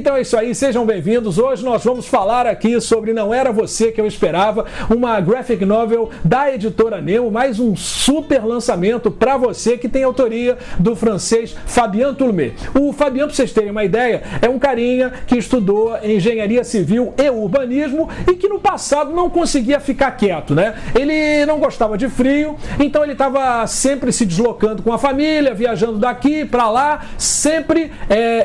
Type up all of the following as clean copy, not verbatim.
Então é isso aí, sejam bem-vindos. Hoje nós vamos falar aqui sobre Não Era Você Que Eu Esperava, uma graphic novel da editora Nemo, mais um super lançamento para você que tem autoria do francês Fabien Toulmé. O Fabien, para vocês terem uma ideia, é um carinha que estudou engenharia civil e urbanismo e que no passado não conseguia ficar quieto, né? Ele não gostava de frio, então ele estava sempre se deslocando com a família, viajando daqui para lá, sempre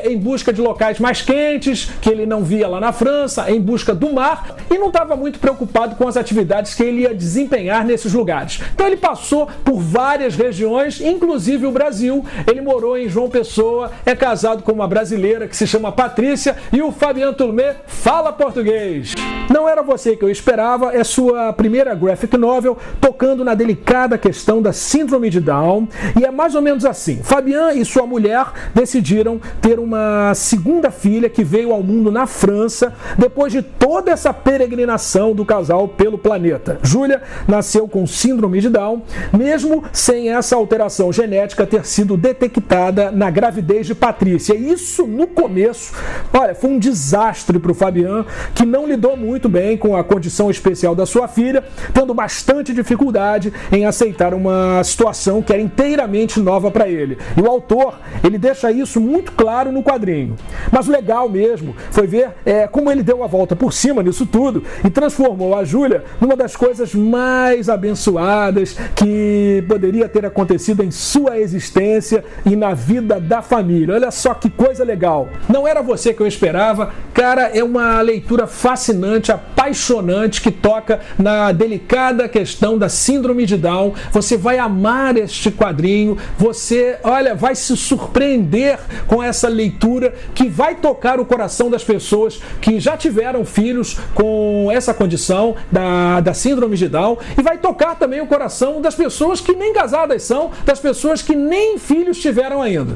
em busca de locais mais quentes, que ele não via lá na França, em busca do mar, e não estava muito preocupado com as atividades que ele ia desempenhar nesses lugares. Então ele passou por várias regiões, inclusive o Brasil. Ele morou em João Pessoa, é casado com uma brasileira que se chama Patrícia, e o Fabien Toulmé fala português. Não Era Você Que Eu Esperava é sua primeira graphic novel tocando na delicada questão da síndrome de Down, e é mais ou menos assim. Fabien e sua mulher decidiram ter uma segunda filha que veio ao mundo na França depois de toda essa peregrinação do casal pelo planeta. Júlia nasceu com síndrome de Down, mesmo sem essa alteração genética ter sido detectada na gravidez de Patrícia. E isso, no começo, olha, foi um desastre para o Fabien, que não lidou muito bem com a condição especial da sua filha, tendo bastante dificuldade em aceitar uma situação que era inteiramente nova para ele. E o autor, ele deixa isso muito claro no quadrinho. Mas o legal mesmo foi ver como ele deu a volta por cima nisso tudo e transformou a Júlia numa das coisas mais abençoadas que poderia ter acontecido em sua existência e na vida da família. Olha só que coisa legal. Não Era Você Que Eu Esperava, cara, é uma leitura fascinante, apaixonante, que toca na delicada questão da síndrome de Down. Você vai amar este quadrinho, você, olha, vai se surpreender com essa leitura que vai tocar o coração das pessoas que já tiveram filhos com essa condição da síndrome de Down, e vai tocar também o coração das pessoas que nem casadas são, das pessoas que nem filhos tiveram ainda.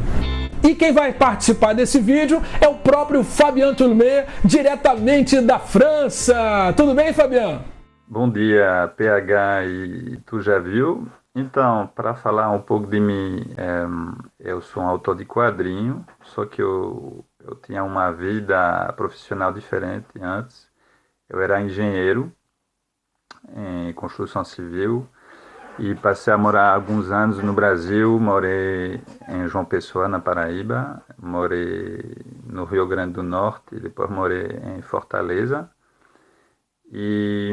E quem vai participar desse vídeo é o próprio Fabien Toulmé, diretamente da França. Tudo bem, Fabien? Bom dia, PH, e tu já viu? Então, para falar um pouco de mim, eu sou um autor de quadrinho, só que eu tinha uma vida profissional diferente antes. Eu era engenheiro em construção civil e passei a morar alguns anos no Brasil. Morei em João Pessoa, na Paraíba, morei no Rio Grande do Norte, depois morei em Fortaleza. E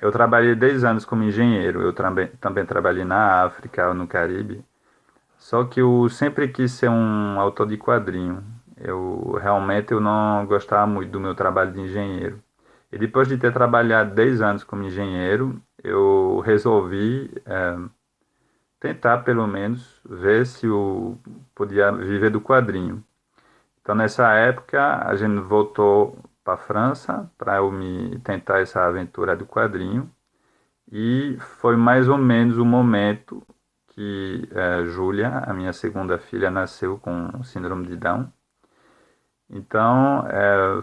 eu trabalhei 10 anos como engenheiro. Eu também trabalhei na África, no Caribe. Só que eu sempre quis ser um autor de quadrinho. Realmente eu não gostava muito do meu trabalho de engenheiro. E depois de ter trabalhado 10 anos como engenheiro, eu resolvi tentar pelo menos ver se eu podia viver do quadrinho. Então nessa época a gente voltou para a França para eu tentar essa aventura do quadrinho, e foi mais ou menos o momento que Júlia, a minha segunda filha, nasceu com síndrome de Down. Então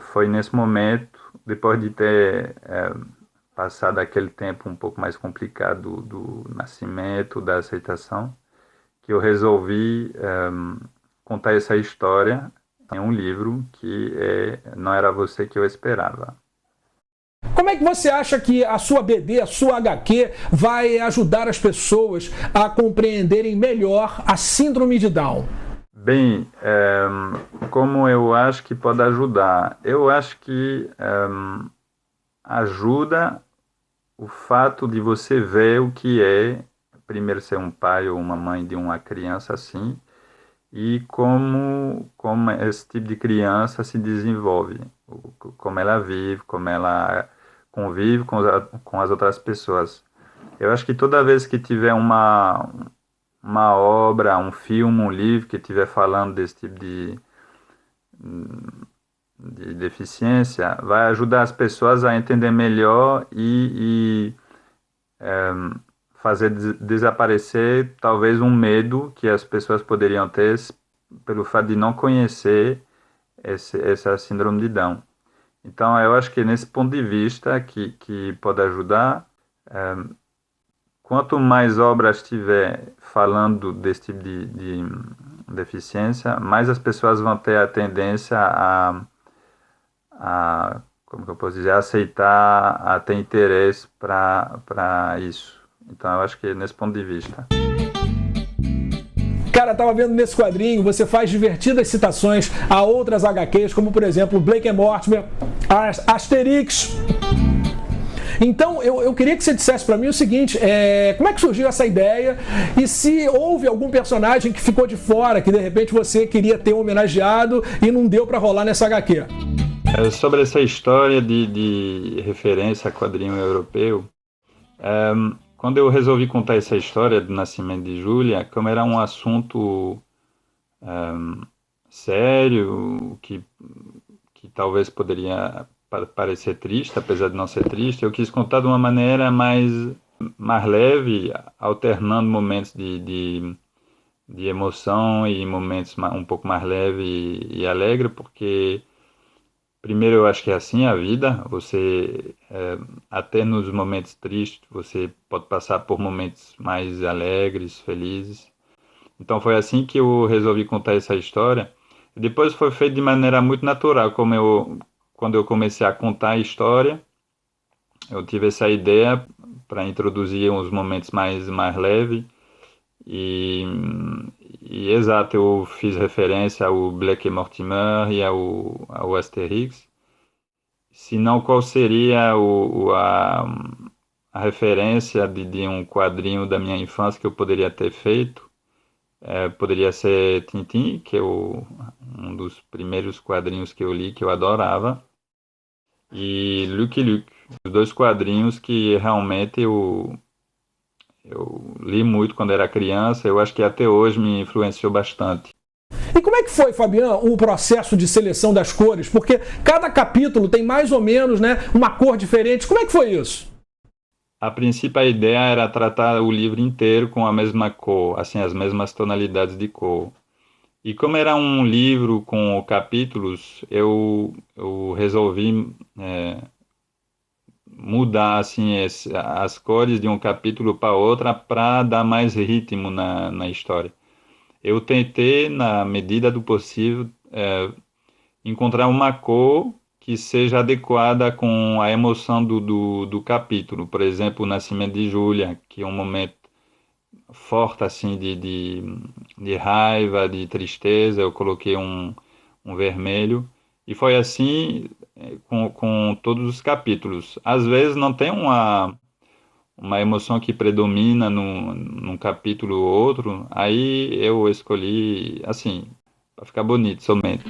foi nesse momento, depois de ter passado aquele tempo um pouco mais complicado do nascimento, da aceitação, que eu resolvi contar essa história em um livro que Não Era Você Que Eu Esperava. Como é que você acha que a sua BD, a sua HQ, vai ajudar as pessoas a compreenderem melhor a síndrome de Down? Bem, como eu acho que pode ajudar? Eu acho que ajuda o fato de você ver o que é, primeiro, ser um pai ou uma mãe de uma criança assim, e como esse tipo de criança se desenvolve, como ela vive, como ela convive com as outras pessoas. Eu acho que toda vez que tiver uma obra, um filme, um livro que estiver falando desse tipo de deficiência, vai ajudar as pessoas a entender melhor e fazer desaparecer talvez um medo que as pessoas poderiam ter pelo fato de não conhecer essa síndrome de Down. Então eu acho que nesse ponto de vista que pode ajudar. Quanto mais obras tiver falando desse tipo de deficiência, mais as pessoas vão ter a tendência a como que eu posso dizer, aceitar, a ter interesse para isso. Então eu acho que nesse ponto de vista. Cara, tava vendo nesse quadrinho, você faz divertidas citações a outras HQs, como por exemplo Blake and Mortimer, Asterix. Então, eu queria que você dissesse para mim o seguinte, como é que surgiu essa ideia e se houve algum personagem que ficou de fora, que de repente você queria ter homenageado e não deu para rolar nessa HQ? Sobre essa história de referência a quadrinho europeu, quando eu resolvi contar essa história do nascimento de Júlia, como era um assunto sério, que talvez poderia parecer triste, apesar de não ser triste, eu quis contar de uma maneira mais leve, alternando momentos de emoção e momentos um pouco mais leve e alegre, porque primeiro eu acho que é assim a vida, você até nos momentos tristes você pode passar por momentos mais alegres, felizes. Então foi assim que eu resolvi contar essa história. Depois foi feito de maneira muito natural, quando eu comecei a contar a história, eu tive essa ideia para introduzir uns momentos mais leves e exato, eu fiz referência ao Blake e Mortimer e ao Asterix. Se não, qual seria a referência de um quadrinho da minha infância que eu poderia ter feito? Poderia ser Tintin, que é um dos primeiros quadrinhos que eu li, que eu adorava, e Lucky Luke, os dois quadrinhos que realmente eu li muito quando era criança, eu acho que até hoje me influenciou bastante. E como é que foi, Fabian, o processo de seleção das cores? Porque cada capítulo tem mais ou menos, uma cor diferente. Como é que foi isso? A princípio, a ideia era tratar o livro inteiro com a mesma cor, assim, as mesmas tonalidades de cor. E como era um livro com capítulos, eu resolvi mudar assim, as cores de um capítulo para outra para dar mais ritmo na história. Eu tentei, na medida do possível, encontrar uma cor que seja adequada com a emoção do capítulo. Por exemplo, o nascimento de Júlia, que é um momento forte assim de raiva, de tristeza, eu coloquei um vermelho. E foi assim com todos os capítulos. Às vezes não tem uma emoção que predomina num capítulo ou outro, aí eu escolhi assim, para ficar bonito somente.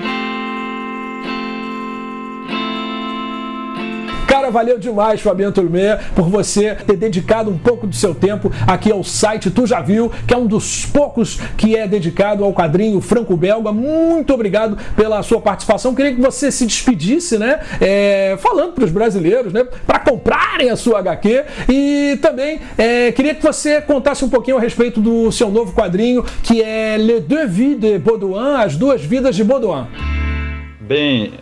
Cara, valeu demais, Fabian Turmé, por você ter dedicado um pouco do seu tempo aqui ao site Tu Já Viu, que é um dos poucos que é dedicado ao quadrinho franco-belga. Muito obrigado pela sua participação. Queria que você se despedisse, falando para os brasileiros, para comprarem a sua HQ. E também queria que você contasse um pouquinho a respeito do seu novo quadrinho, que é Les Deux Vies de Baudouin, As Duas Vidas de Baudouin. Bem,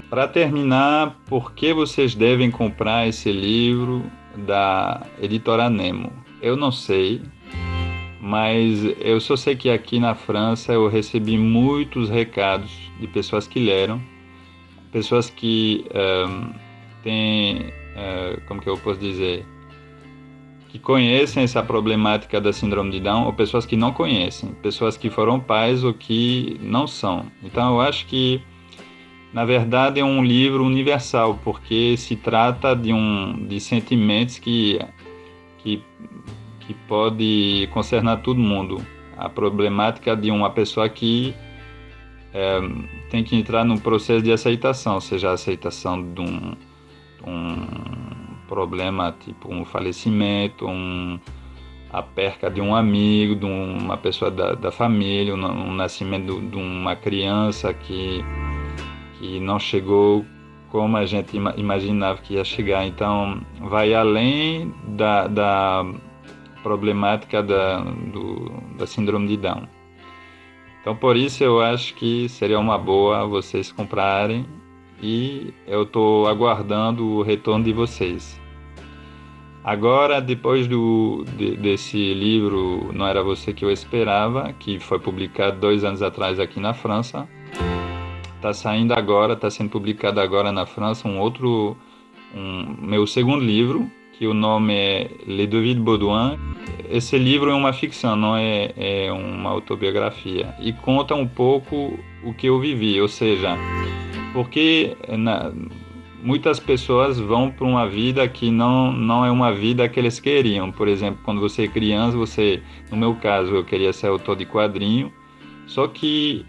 para terminar, por que vocês devem comprar esse livro da Editora Nemo? Eu não sei, mas eu só sei que aqui na França eu recebi muitos recados de pessoas que leram, pessoas que têm, como que eu posso dizer, que conhecem essa problemática da síndrome de Down, ou pessoas que não conhecem, pessoas que foram pais ou que não são. Então eu acho que, na verdade, é um livro universal, porque se trata de sentimentos que pode concernar todo mundo. A problemática de uma pessoa que tem que entrar num processo de aceitação, seja a aceitação de um problema tipo um falecimento, a perca de um amigo, de uma pessoa da família, um nascimento de uma criança que não chegou como a gente imaginava que ia chegar. Então vai além da problemática da síndrome de Down. Então por isso eu acho que seria uma boa vocês comprarem, e eu estou aguardando o retorno de vocês. Agora, depois desse livro Não Era Você Que Eu Esperava, que foi publicado 2 anos atrás aqui na França, Está saindo agora, está sendo publicado agora na França meu segundo livro, que o nome é Les Deux Vies de Baudouin. Esse livro é uma ficção, não é uma autobiografia, e conta um pouco o que eu vivi, ou seja, porque muitas pessoas vão para uma vida que não é uma vida que eles queriam. Por exemplo, quando você é criança, no meu caso, eu queria ser autor de quadrinho, só que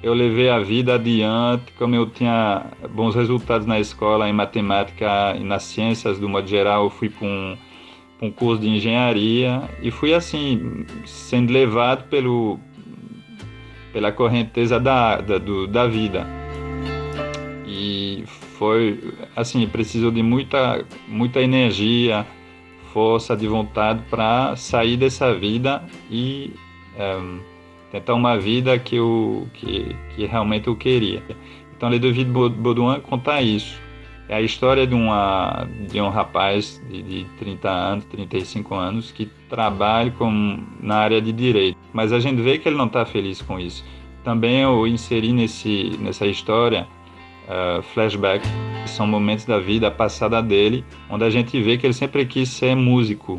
eu levei a vida adiante, como eu tinha bons resultados na escola, em matemática e nas ciências, do modo geral, eu fui para um curso de engenharia e fui assim, sendo levado pela correnteza da vida. E foi assim, precisou de muita energia, força de vontade para sair dessa vida e tentar uma vida que realmente eu queria. Então, Les Deux Vies de Baudouin conta isso. É a história de um rapaz de 30 anos, 35 anos, que trabalha na área de direito. Mas a gente vê que ele não está feliz com isso. Também eu inseri nessa história flashbacks, que são momentos da vida passada dele, onde a gente vê que ele sempre quis ser músico.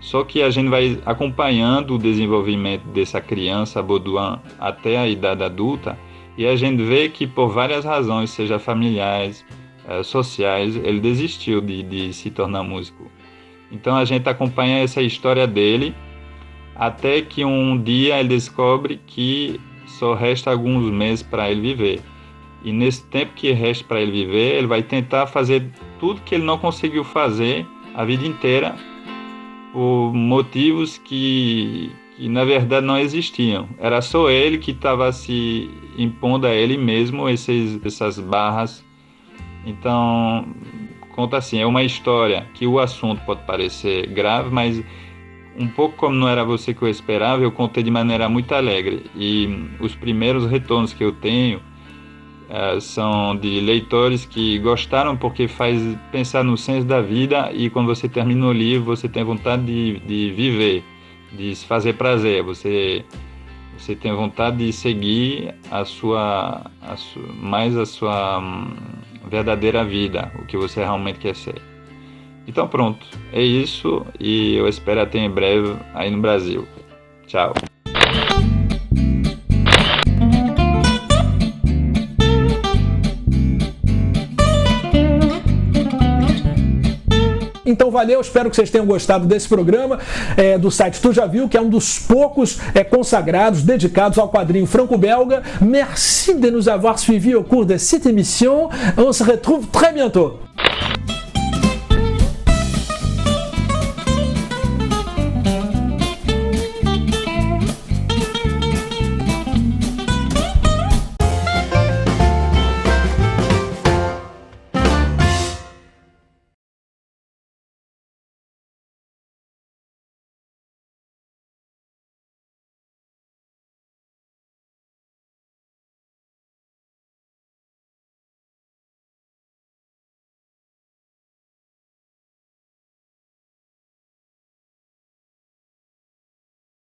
Só que a gente vai acompanhando o desenvolvimento dessa criança, Baudouin, até a idade adulta, e a gente vê que por várias razões, seja familiares, sociais, ele desistiu de se tornar músico. Então a gente acompanha essa história dele, até que um dia ele descobre que só resta alguns meses para ele viver. E nesse tempo que resta para ele viver, ele vai tentar fazer tudo que ele não conseguiu fazer a vida inteira, por motivos que na verdade não existiam. Era só ele que estava se impondo a ele mesmo essas barras. Então, conta assim, é uma história que o assunto pode parecer grave, mas um pouco como não era você que eu esperava, eu contei de maneira muito alegre. E os primeiros retornos que eu tenho são de leitores que gostaram, porque faz pensar no senso da vida, e quando você termina o livro você tem vontade de viver, de se fazer prazer, você tem vontade de seguir a sua verdadeira vida, o que você realmente quer ser. Então pronto, é isso, e eu espero até em breve aí no Brasil. Tchau. Então valeu, espero que vocês tenham gostado desse programa do site Tu Já Viu, que é um dos poucos consagrados, dedicados ao quadrinho franco-belga. Merci de nous avoir suivis au cours de cette émission. On se retrouve très bientôt.